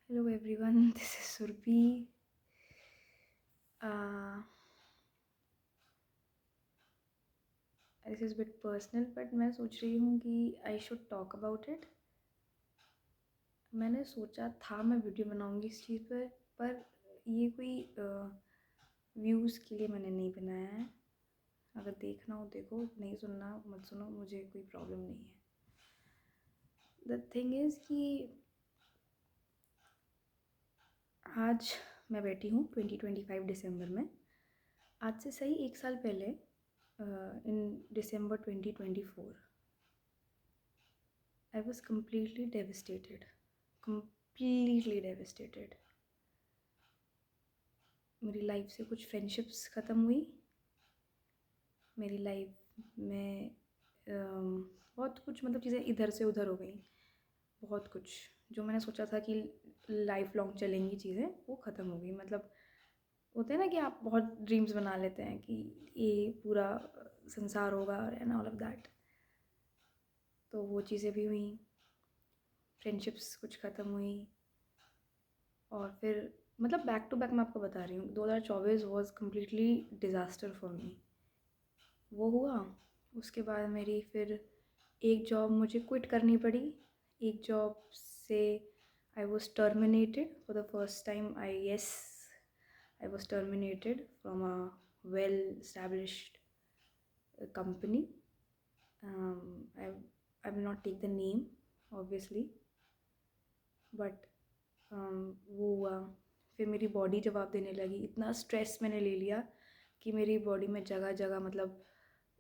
Hello everyone, this is Surbi. Uh, this is a bit personal, but मैं सोच रही हूँ कि I should talk about it. मैंने सोचा था मैं वीडियो बनाऊँगी इस चीज़ पर ये कोई व्यूज़ के लिए मैंने नहीं बनाया है. अगर देखना हो देखो, नहीं सुनना मत सुनो, मुझे कोई प्रॉब्लम नहीं है. द थिंग इज़ कि आज मैं बैठी हूँ 2025 दिसंबर में. आज से सही 1 साल पहले इन दिसंबर 2024 I was completely devastated. Completely devastated. मेरी लाइफ से कुछ फ्रेंडशिप्स ख़त्म हुई. मेरी लाइफ में बहुत कुछ मतलब चीज़ें इधर से उधर हो गई. बहुत कुछ जो मैंने सोचा था कि लाइफ लॉन्ग चलेंगी चीज़ें वो ख़त्म हो गई. मतलब होते हैं ना कि आप बहुत ड्रीम्स बना लेते हैं कि ये पूरा संसार होगा एंड ऑल ऑफ दैट. तो वो चीज़ें भी हुई. फ्रेंडशिप्स कुछ ख़त्म हुई. और फिर मतलब बैक टू बैक मैं आपको बता रही हूँ 2024 was completely disaster for me. वो हुआ. उसके बाद मेरी फिर एक जॉब मुझे क्विट करनी पड़ी. एक जॉब से I was terminated for the first time. I was terminated from a well established company. I will not take the name obviously, but वो हुआ. फिर मेरी बॉडी जवाब देने लगी. इतना स्ट्रेस मैंने ले लिया कि मेरी बॉडी में जगह जगह मतलब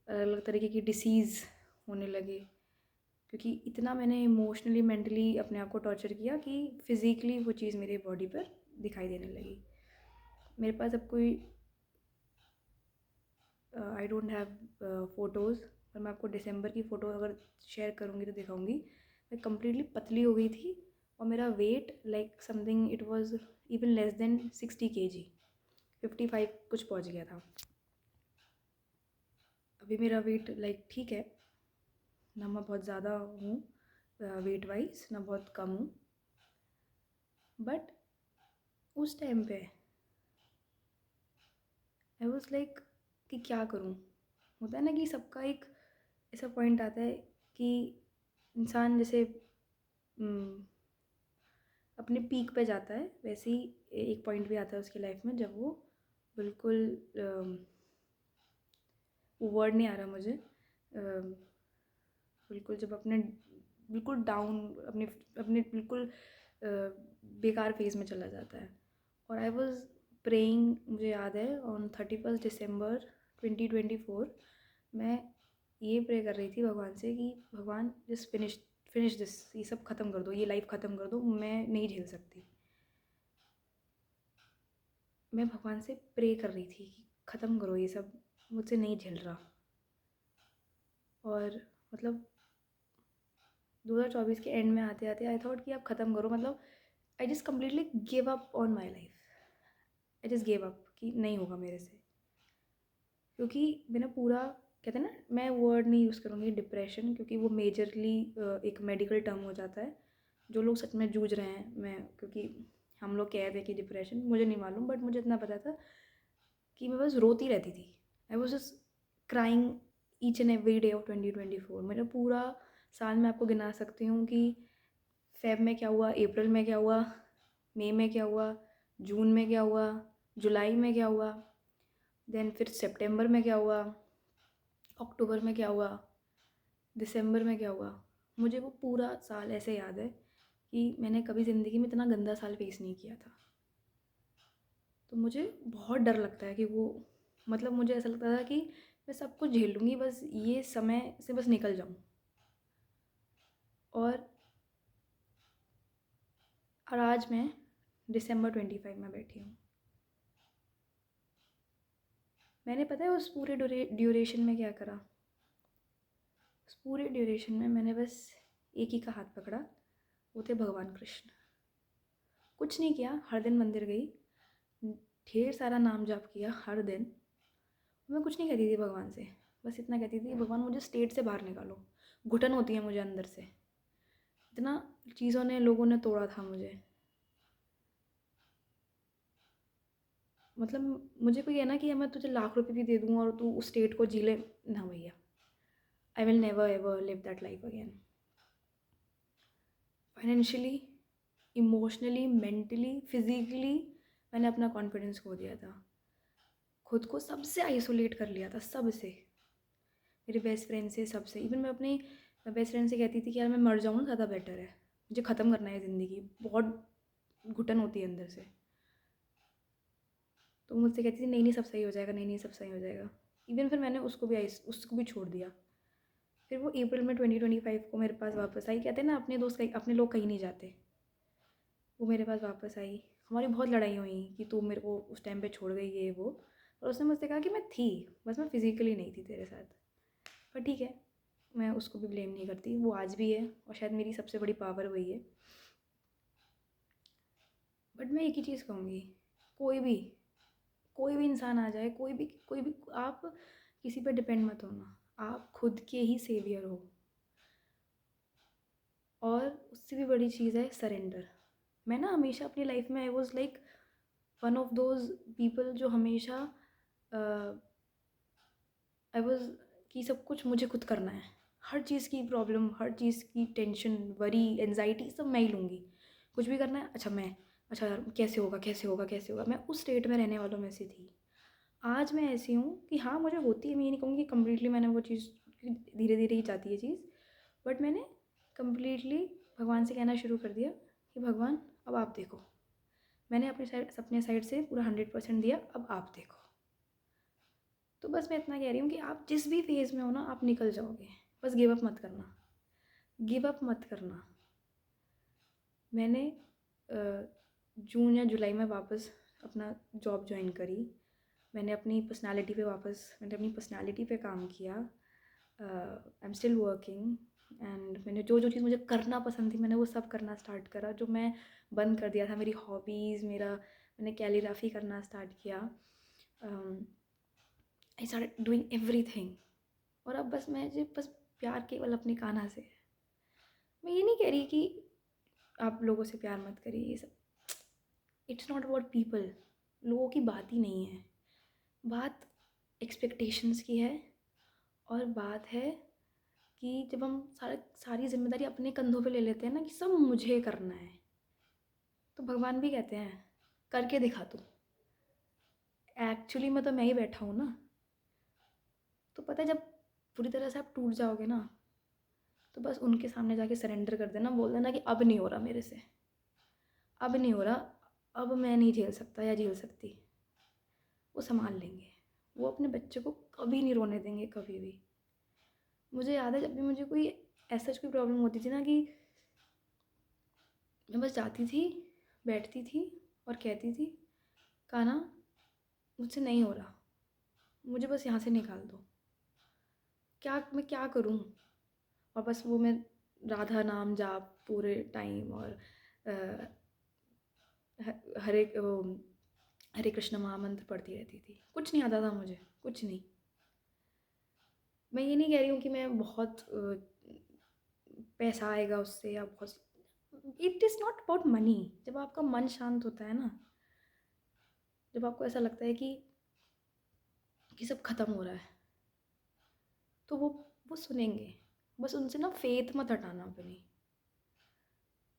अलग अलग तरीके की डिसीज़ होने लगे. क्योंकि इतना मैंने इमोशनली मेंटली अपने आप को टॉर्चर किया कि फ़िज़िकली वो चीज़ मेरी बॉडी पर दिखाई देने लगी. मेरे पास अब कोई आई डोंट हैव फ़ोटोज़, पर मैं आपको दिसंबर की फ़ोटो अगर शेयर करूँगी तो दिखाऊँगी. मैं कम्प्लीटली पतली हो गई थी और मेरा weight like something it was even less than 60 kg. 55 कुछ पहुंच गया था. अभी मेरा वेट लाइक ठीक है ना. मैं बहुत ज़्यादा हूँ वेट वाइज, ना बहुत कम हूँ. बट उस टाइम पे आई वाज लाइक कि क्या करूँ. होता है ना कि सबका एक ऐसा पॉइंट आता है कि इंसान जैसे अपने पीक पे जाता है, वैसे ही एक पॉइंट भी आता है उसकी लाइफ में जब वो बिल्कुल वो वर्ड नहीं आ रहा मुझे. बिल्कुल जब अपने बिल्कुल डाउन अपने अपने बिल्कुल बेकार फेज़ में चला जाता है. और आई वॉज प्रेइंग, मुझे याद है ऑन 31 दिसंबर 2024 मैं ये प्रे कर रही थी भगवान से कि भगवान जस्ट फिनिश दिस. ये सब ख़त्म कर दो, ये लाइफ ख़त्म कर दो, मैं नहीं झेल सकती. मैं भगवान से प्रे कर रही थी कि ख़त्म करो ये सब, मुझसे नहीं झेल रहा. और मतलब 2024 के एंड में आते आते आई थॉट कि आप ख़त्म करो. मतलब I just completely give up on my life. I just give up कि नहीं होगा मेरे से. क्योंकि मैंने पूरा, कहते हैं ना, मैं वर्ड नहीं यूज़ करूँगी डिप्रेशन, क्योंकि वो मेजरली एक मेडिकल टर्म हो जाता है. जो लोग सच में जूझ रहे हैं, मैं क्योंकि हम लोग कहते हैं कि डिप्रेशन, मुझे नहीं मालूम, बट मुझे इतना पता था कि मैं बस रोती रहती थी. I was just crying each and every day of 2024. मेरा पूरा साल मैं आपको गिना सकती हूँ कि फेब में क्या हुआ, अप्रैल में क्या हुआ, मई में क्या हुआ, जून में क्या हुआ, जुलाई में क्या हुआ, देन फिर सितंबर में क्या हुआ, अक्टूबर में क्या हुआ, दिसंबर में क्या हुआ. मुझे वो पूरा साल ऐसे याद है कि मैंने कभी ज़िंदगी में इतना गंदा साल फेस नहीं किया था. तो मुझे बहुत डर लगता है कि वो, मतलब मुझे ऐसा लगता था कि मैं सब कुछ झेल लूँगी, बस ये समय से बस निकल जाऊँ. और आज मैं दिसंबर 25 में बैठी हूँ. मैंने पता है उस पूरे ड्यूरेशन में क्या करा. उस पूरे ड्यूरेशन में मैंने बस एक ही का हाथ पकड़ा. वो थे भगवान कृष्ण. कुछ नहीं किया. हर दिन मंदिर गई, ढेर सारा नाम जाप किया हर दिन. मैं कुछ नहीं कहती थी भगवान से. बस इतना कहती थी, भगवान मुझे स्टेट से बाहर निकालो. घुटन होती है मुझे अंदर से. इतना चीज़ों ने, लोगों ने तोड़ा था मुझे. मतलब मुझे कोई है ना कि मैं तुझे लाख रुपए भी दे दूँ और तू उस स्टेट को जी ले, ना भैया, I will never ever live that life again. Financially, emotionally, mentally, physically मैंने अपना कॉन्फिडेंस खो दिया था, खुद को सबसे आइसोलेट कर लिया था, सबसे, मेरे बेस्ट फ्रेंड से, सबसे। इवन मैं अपनी बेस्ट फ्रेंड से कहती थी कि यार मैं मर जाऊँ ना ज़्यादा बेटर है, मुझे ख़त्म करना है ज़िंदगी, बहुत घुटन होती है अंदर से। तो वो मुझसे कहती थी नहीं नहीं सब सही हो जाएगा, नहीं नहीं सब सही हो जाएगा। इवन फिर मैंने उसको भी छोड़ दिया। फिर वो अप्रैल में 2025 को मेरे पास वापस आई। कहते हैं ना अपने दोस्त कहीं, अपने लोग कहीं नहीं जाते। वो मेरे पास वापस आई, हमारी बहुत लड़ाई हुई कि तू मेरे को उस टाइम पे छोड़ गई, ये वो। और उसने मुझसे कहा कि मैं थी, बस मैं फिज़िकली नहीं थी तेरे साथ। पर ठीक है, मैं उसको भी ब्लेम नहीं करती, वो आज भी है और शायद मेरी सबसे बड़ी पावर वही है। बट मैं एक ही चीज़ कहूँगी, कोई भी इंसान आ जाए, कोई भी आप किसी पे डिपेंड मत होना, आप खुद के ही सेवियर हो। और उससे भी बड़ी चीज़ है सरेंडर। मैं ना हमेशा अपनी लाइफ में I was like one of those people जो हमेशा आई वॉज कि सब कुछ मुझे खुद करना है, हर चीज़ की प्रॉब्लम, हर चीज़ की टेंशन, वरी, एनजाइटी सब मैं ही लूँगी। कुछ भी करना है, अच्छा मैं, अच्छा यार कैसे होगा, कैसे होगा, कैसे होगा। मैं उस स्टेट में रहने वालों में से थी। आज मैं ऐसी हूँ कि हाँ मुझे होती है, मैं ये नहीं कहूँगी कम्प्लीटली मैंने वो चीज़, धीरे धीरे ही जाती है चीज़, बट मैंने कम्प्लीटली भगवान से कहना शुरू कर दिया कि भगवान अब आप देखो, मैंने अपने साइड से पूरा 100% दिया, अब आप देखो। तो बस मैं इतना कह रही हूँ कि आप जिस भी फेज़ में हो ना, आप निकल जाओगे, बस गिव अप मत करना, गिव अप मत करना। मैंने जून या जुलाई में वापस अपना जॉब ज्वाइन करी। मैंने अपनी पर्सनालिटी पे काम किया। I am still working and मैंने जो जो चीज़ मुझे करना पसंद थी, मैंने वो सब करना स्टार्ट करा। जो मैं बंद कर दिया था, मेरी हॉबीज़, मैंने कैलीग्राफी करना स्टार्ट किया। I start doing everything. और अब बस प्यार केवल अपने कान्हा से है। मैं ये नहीं कह रही कि आप लोगों से प्यार मत करिए, ये सब, इट्स नॉट अबाउट पीपल, लोगों की बात ही नहीं है। बात एक्सपेक्टेशंस की है, और बात है कि जब हम सारी जिम्मेदारी अपने कंधों पे ले लेते हैं ना कि सब मुझे करना है, तो भगवान भी कहते हैं करके दिखा तू, एक्चुअली में तो मैं ही बैठा हूँ ना। तो पता है जब पूरी तरह से आप टूट जाओगे ना, तो बस उनके सामने जाके सरेंडर कर देना, बोल देना कि अब नहीं हो रहा मेरे से, अब नहीं हो रहा, अब मैं नहीं झेल सकता या झेल सकती। वो संभाल लेंगे, वो अपने बच्चे को कभी नहीं रोने देंगे, कभी भी। मुझे याद है जब भी मुझे कोई ऐसा कोई प्रॉब्लम होती थी ना, कि मैं बस जाती थी, बैठती थी और कहती थी कान्हा मुझसे नहीं हो रहा, मुझे बस यहाँ से निकाल दो, मैं क्या करूँ। और बस वो मैं राधा नाम जाप पूरे टाइम, और हरे हरे कृष्ण महामंत्र पढ़ती रहती थी। कुछ नहीं आता था मुझे, कुछ नहीं। मैं ये नहीं कह रही हूँ कि मैं बहुत पैसा आएगा उससे या बहुत, it is not about money. जब आपका मन शांत होता है ना, जब आपको ऐसा लगता है कि सब खत्म हो रहा है, तो वो सुनेंगे। बस उनसे ना फेथ मत हटाना अपनी,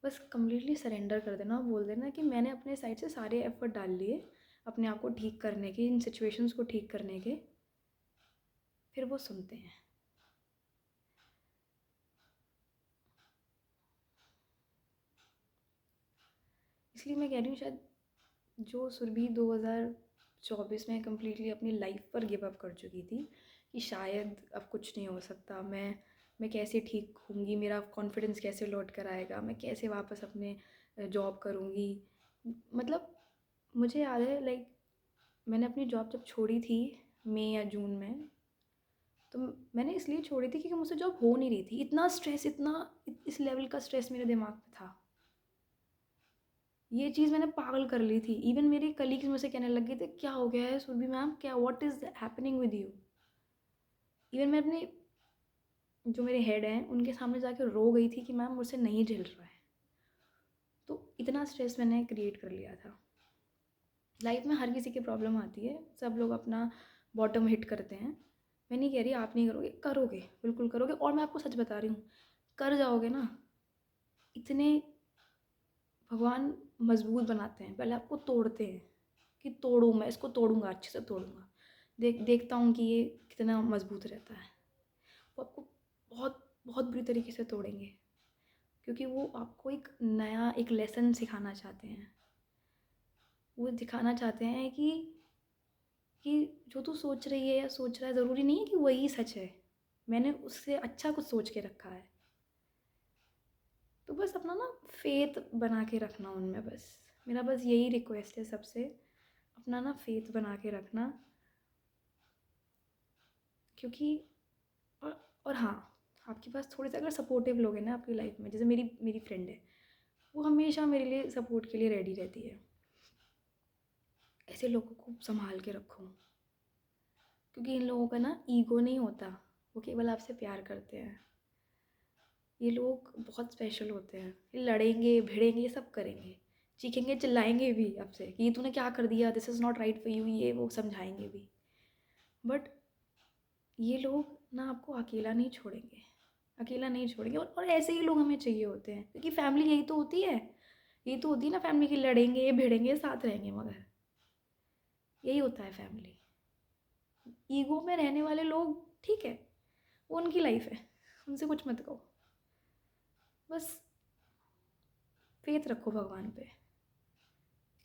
बस कम्प्लीटली सरेंडर कर देना, बोल देना कि मैंने अपने साइड से सारे एफर्ट डाल लिए अपने आप को ठीक करने के, इन सिचुएशंस को ठीक करने के। फिर वो सुनते हैं। इसलिए मैं कह रही हूँ, शायद जो सुरभि 2024 में कम्प्लीटली अपनी लाइफ पर गिव अप कर चुकी थी कि शायद अब कुछ नहीं हो सकता, मैं कैसे ठीक होंगी, मेरा कॉन्फिडेंस कैसे लौट कर आएगा, मैं कैसे वापस अपने जॉब करूँगी। मतलब मुझे याद है, लाइक मैंने अपनी जॉब जब छोड़ी थी मई या जून में, तो मैंने इसलिए छोड़ी थी क्योंकि मुझसे जॉब हो नहीं रही थी। इतना स्ट्रेस, इस लेवल का स्ट्रेस मेरे दिमाग में था, ये चीज़ मैंने पागल कर ली थी। इवन मेरे कलीग्स मुझसे कहने लग गए थे क्या हो गया है सुरभि मैम, क्या, what is happening with you. Even मैं अपने जो मेरे हेड हैं उनके सामने जाके रो गई थी कि मैम मुझसे नहीं झेल रहा है। तो इतना स्ट्रेस मैंने क्रिएट कर लिया था। लाइफ में हर किसी की प्रॉब्लम आती है, सब लोग अपना बॉटम हिट करते हैं। मैं नहीं कह रही आप नहीं करोगे, करोगे, बिल्कुल करोगे। और मैं आपको सच बता रही हूँ, कर जाओगे ना, इतने भगवान मजबूत बनाते हैं, पहले आपको तोड़ते हैं कि तोड़ूँ, मैं इसको तोड़ूंगा, अच्छे से तोड़ूंगा, देखता हूँ कि ये कितना मजबूत रहता है। वो आपको बहुत बहुत बुरी तरीके से तोड़ेंगे, क्योंकि वो आपको एक नया एक लेसन सिखाना चाहते हैं। वो दिखाना चाहते हैं कि जो तू सोच रही है या सोच रहा है, ज़रूरी नहीं है कि वही सच है, मैंने उससे अच्छा कुछ सोच के रखा है। तो बस अपना ना फेथ बना के रखना उनमें, बस मेरा बस यही रिक्वेस्ट है सबसे, अपना ना फेथ बना के रखना। क्योंकि और हाँ, आपके पास थोड़े से अगर सपोर्टिव लोग हैं ना आपकी लाइफ में, जैसे मेरी मेरी फ्रेंड है, वो हमेशा मेरे लिए सपोर्ट के लिए रेडी रहती है। ऐसे लोगों को संभाल के रखो, क्योंकि इन लोगों का ना ईगो नहीं होता, वो केवल आपसे प्यार करते हैं। ये लोग बहुत स्पेशल होते हैं, ये लड़ेंगे भिड़ेंगे, ये सब करेंगे, चीखेंगे चिल्लाएंगे भी आपसे कि ये तूने क्या कर दिया, this is not right for you, ये वो समझाएंगे भी। बट ये लोग ना आपको अकेला नहीं छोड़ेंगे, अकेला नहीं छोड़ेंगे। और ऐसे ही लोग हमें चाहिए होते हैं, क्योंकि फैमिली यही तो होती है, यही तो होती है ना फैमिली की, लड़ेंगे भिड़ेंगे साथ रहेंगे, मगर यही होता है फैमिली। ईगो में रहने वाले लोग ठीक है, वो उनकी लाइफ है, उनसे कुछ मत कहो, बस फेथ रखो भगवान पे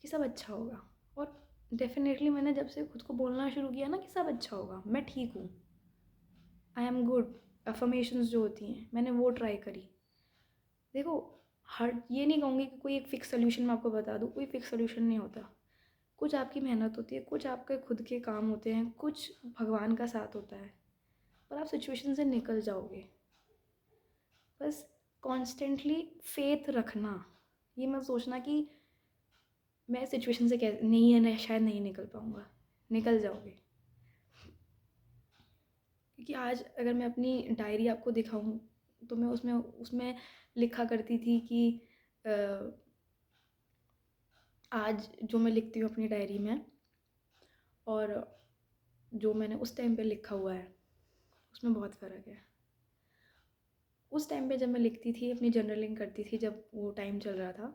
कि सब अच्छा होगा। और डेफिनेटली मैंने जब से खुद को बोलना शुरू किया ना कि सब अच्छा होगा, मैं ठीक हूँ, आई एम गुड, अफर्मेशंस जो होती हैं मैंने वो ट्राई करी। देखो, हर ये नहीं कहूँगी कि कोई एक फ़िक्स सोल्यूशन मैं आपको बता दूँ, कोई फ़िक्स सोल्यूशन नहीं होता। कुछ आपकी मेहनत होती है, कुछ आपके खुद के काम होते हैं, कुछ भगवान का साथ होता है, पर आप सिचुएशन से निकल जाओगे। बस कॉन्स्टेंटली फेथ रखना, ये मत सोचना कि मैं सिचुएशन से कैसे नहीं है ना, शायद नहीं निकल पाऊँगा, निकल जाओगे। क्योंकि आज अगर मैं अपनी डायरी आपको दिखाऊँ तो मैं उसमें उसमें लिखा करती थी कि आज जो मैं लिखती हूँ अपनी डायरी में, और जो मैंने उस टाइम पे लिखा हुआ है, उसमें बहुत फ़र्क है। उस टाइम पे जब मैं लिखती थी, अपनी जर्नलिंग करती थी, जब वो टाइम चल रहा था,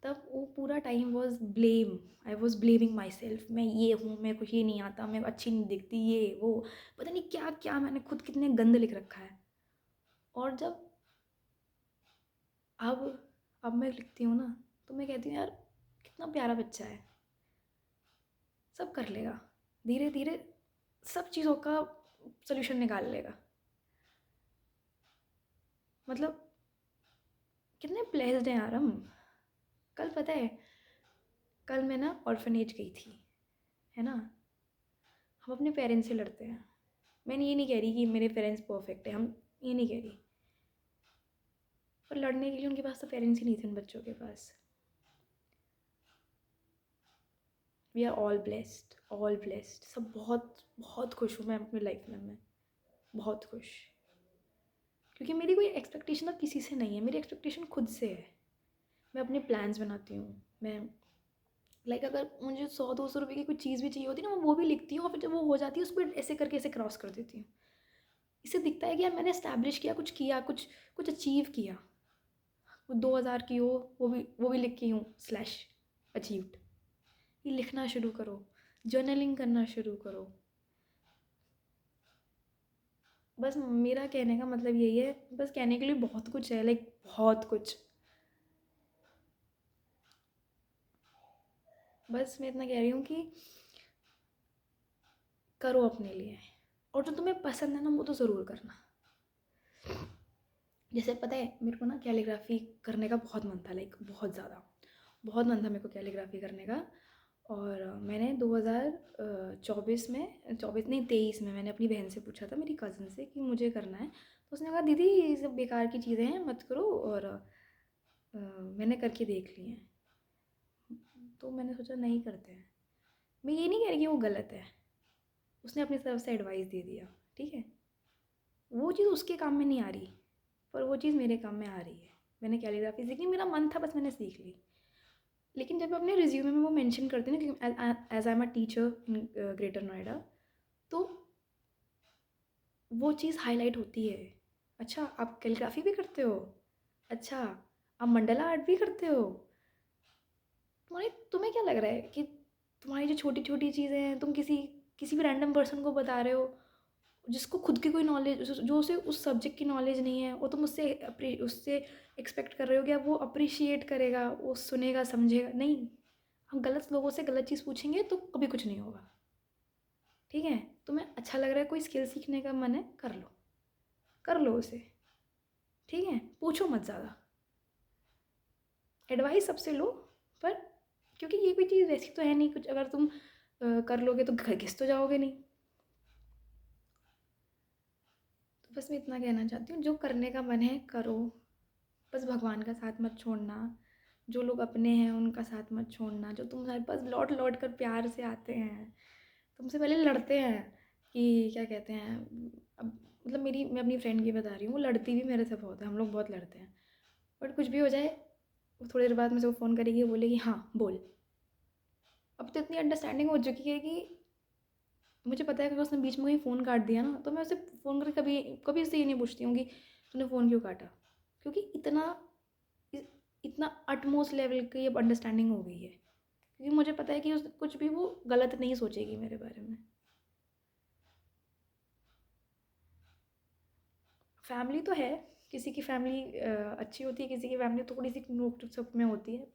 तब वो पूरा time was blame, I was blaming my self, मैं ये हूँ, मेरे को ये नहीं आता, मैं अच्छी नहीं दिखती, ये वो पता नहीं क्या क्या मैंने खुद कितने गंद लिख रखा है। और जब अब अब मैं लिखती हूँ ना, तो मैं कहती हूँ यार कितना प्यारा बच्चा है, सब कर लेगा, धीरे धीरे सब चीज़ों का सोल्यूशन निकाल लेगा। मतलब कितने ब्लेस्ड हैं यार हम। कल पता है, कल मैं ना ऑर्फनेज गई थी, है ना। हम अपने पेरेंट्स से लड़ते हैं, मैंने ये नहीं कह रही कि मेरे पेरेंट्स परफेक्ट है, हम ये नहीं कह रही, पर लड़ने के लिए उनके पास तो पेरेंट्स ही नहीं थे उन बच्चों के पास। वी आर ऑल ब्लेस्ड, सब बहुत बहुत खुश हूँ मैं अपनी लाइफ में, मैं बहुत खुश, क्योंकि मेरी कोई एक्सपेक्टेशन अब किसी से नहीं है, मेरी एक्सपेक्टेशन खुद से है। मैं अपने प्लान्स बनाती हूँ, मैं अगर मुझे 100-200 रुपये की कोई चीज़ भी चाहिए होती है ना, मैं वो भी लिखती हूँ, और फिर जब वो हो जाती है उसको ऐसे करके ऐसे क्रॉस कर देती हूँ। इससे दिखता है कि यार मैंने एस्टैब्लिश किया, कुछ किया, कुछ कुछ अचीव किया। वो 2000 की हो, वो भी लिख के हूँ स्लैश अचीव्ड। ये लिखना शुरू करो, जर्नलिंग करना शुरू करो। बस मेरा कहने का मतलब यही है, बस कहने के लिए बहुत कुछ है, लाइक बहुत कुछ। बस मैं इतना कह रही हूँ कि करो अपने लिए, और जो तुम्हें पसंद है ना वो तो ज़रूर करना। जैसे पता है, मेरे को ना कैलीग्राफी करने का बहुत मन था, लाइक बहुत ज़्यादा, बहुत मन था मेरे को कैलीग्राफी करने का। और मैंने 2024 में, 24 नहीं 23 में, मैंने अपनी बहन से पूछा था, मेरी कज़न से, कि मुझे करना है। तो उसने कहा दीदी ये सब बेकार की चीज़ें हैं, मत करो। और मैंने करके देख ली हैं, तो मैंने सोचा नहीं करते हैं। मैं ये नहीं कह रही कि वो गलत है, उसने अपनी तरफ से एडवाइस दे दिया, ठीक है, वो चीज़ उसके काम में नहीं आ रही, पर वो चीज़ मेरे काम में आ रही है। मैंने कैलीग्राफी सीखी, मेरा मन था, बस मैंने सीख ली। लेकिन जब अपने रिज्यूमे में वो मेंशन करते हैं ना कि as I am a teacher in Greater Noida, तो वो चीज़ हाईलाइट होती है। अच्छा, आप कैलीग्राफी भी करते हो? अच्छा, आप मंडला आर्ट भी करते हो? तुम्हें क्या लग रहा है कि तुम्हारी जो छोटी छोटी चीज़ें हैं तुम किसी किसी भी रैंडम पर्सन को बता रहे हो, जिसको खुद की कोई नॉलेज, जो उसे उस सब्जेक्ट की नॉलेज नहीं है, वो तुम उससे एक्सपेक्ट कर रहे हो कि वो अप्रिशिएट करेगा, वो सुनेगा, समझेगा? नहीं। हम गलत लोगों से गलत चीज़ पूछेंगे तो कभी कुछ नहीं होगा। ठीक है? तुम्हें अच्छा लग रहा है, कोई स्किल सीखने का मन है, कर लो उसे। ठीक है? पूछो मत ज़्यादा, एडवाइस सबसे लो, पर क्योंकि ये कोई चीज़ वैसी तो है नहीं कुछ, अगर तुम कर लोगे तो घिस तो जाओगे नहीं। तो बस मैं इतना कहना चाहती हूँ, जो करने का मन है करो, बस भगवान का साथ मत छोड़ना, जो लोग अपने हैं उनका साथ मत छोड़ना, जो तुम्हारे पास लौट लौट कर प्यार से आते हैं, तुमसे पहले लड़ते हैं कि क्या कहते हैं। अब मतलब मैं अपनी फ्रेंड की बता रही हूँ, वो लड़ती भी मेरे से बहुत है, हम लोग बहुत लड़ते हैं, बट कुछ भी हो जाए वो थोड़ी देर बाद मुझे फ़ोन करेगी, बोलेगी हाँ बोल। अब तो इतनी अंडरस्टैंडिंग हो चुकी है कि मुझे पता है कि अगर उसने बीच में कहीं फ़ोन काट दिया ना, तो मैं उसे फ़ोन करके कभी कभी उससे ये नहीं पूछती हूँ कि तूने फ़ोन क्यों काटा, क्योंकि इतना अटमोस्ट लेवल की अब अंडरस्टैंडिंग हो गई है, क्योंकि मुझे पता है कि उस कुछ भी वो गलत नहीं सोचेगी मेरे बारे में। फैमिली तो है, किसी की फैमिली अच्छी होती है, किसी की फैमिली थोड़ी सी नोक झोंक सब में होती है,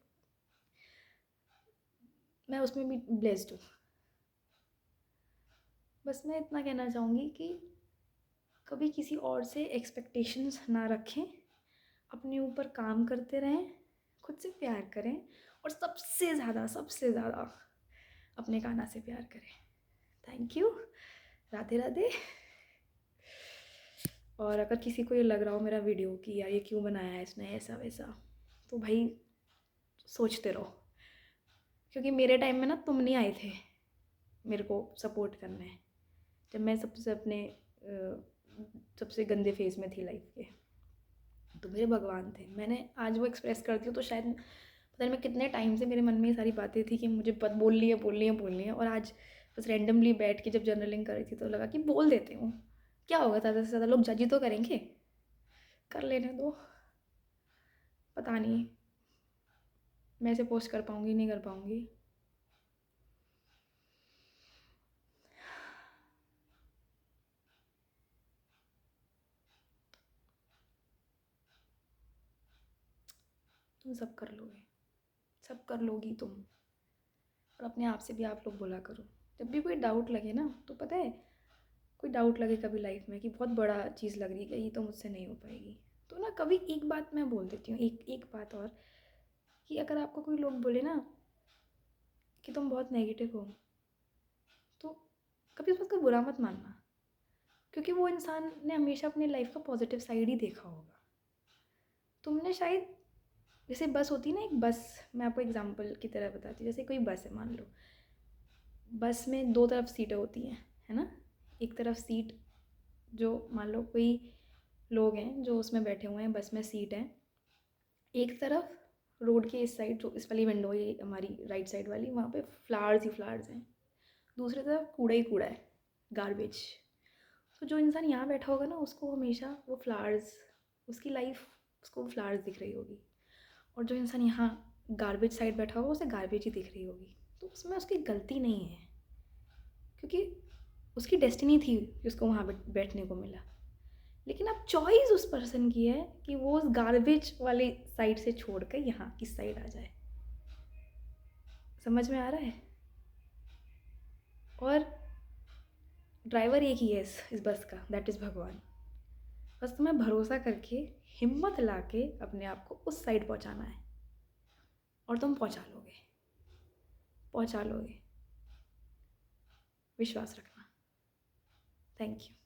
मैं उसमें भी ब्लेस्ड हूँ। बस मैं इतना कहना चाहूँगी कि कभी किसी और से एक्सपेक्टेशंस ना रखें, अपने ऊपर काम करते रहें, खुद से प्यार करें, और सबसे ज़्यादा अपने कान्हा से प्यार करें। Thank you. राधे राधे। और अगर किसी को ये लग रहा हो मेरा वीडियो कि यार ये क्यों बनाया है इसने ऐसा वैसा, तो भाई सोचते रहो, क्योंकि मेरे टाइम में ना तुम नहीं आए थे मेरे को सपोर्ट करने, जब मैं सबसे गंदे फेज़ में थी लाइफ के, तो मेरे भगवान थे। मैंने आज वो एक्सप्रेस करती हूँ तो शायद पता नहीं मैं कितने टाइम से मेरे मन में ये सारी बातें थी कि मुझे बोलनी है, और आज बस रैंडमली बैठ के जब जर्नलिंग कर रही थी तो लगा कि बोल देती हूँ, क्या होगा, ज़्यादा से ज़्यादा लोग जज ही तो करेंगे, कर लेने दो। पता नहीं मैं इसे पोस्ट कर पाऊँगी नहीं कर पाऊँगी। तुम सब कर लोगे, सब कर लोगी तुम, और अपने आप से भी आप लोग बोला करो जब भी कोई डाउट लगे ना, तो पता है कोई डाउट लगे कभी लाइफ में कि बहुत बड़ा चीज़ लग रही है कि ये तो मुझसे नहीं हो पाएगी, तो ना कभी एक बात मैं बोल देती हूँ, एक बात और, कि अगर आपको कोई लोग बोले ना कि तुम बहुत नेगेटिव हो, तो कभी उस बात का बुरा मत मानना, क्योंकि वो इंसान ने हमेशा अपनी लाइफ का पॉजिटिव साइड ही देखा होगा। तुमने शायद, जैसे बस होती है ना, एक बस, मैं आपको एग्जांपल की तरह बताती हूँ, जैसे कोई बस है, मान लो बस में दो तरफ सीटें होती हैं, है ना। एक तरफ सीट, जो मान लो कोई लोग हैं जो उसमें बैठे हुए हैं, बस में सीट है, एक तरफ रोड के इस साइड, जो इस वाली विंडो, ये हमारी राइट साइड वाली, वहाँ पे फ्लावर्स ही फ्लावर्स हैं, दूसरी तरफ कूड़ा ही कूड़ा है, गार्बेज। तो जो इंसान यहाँ बैठा होगा ना, उसको हमेशा वो फ्लावर्स, उसकी लाइफ उसको फ्लावर्स दिख रही होगी, और जो इंसान यहाँ गार्बेज साइड बैठा होगा उसे गार्बेज ही दिख रही होगी। तो उसमें उसकी गलती नहीं है, क्योंकि उसकी डेस्टिनी थी कि उसको वहाँ बैठने को मिला, लेकिन अब चॉइस उस पर्सन की है कि वो उस गार्बेज वाली साइड से छोड़ कर यहाँ किस साइड आ जाए। समझ में आ रहा है? और ड्राइवर एक ही है इस बस का, दैट इज़ भगवान। बस तुम्हें भरोसा करके, हिम्मत ला के अपने आप को उस साइड पहुँचाना है, और तुम पहुँचा लोगे, विश्वास रखना। Thank you.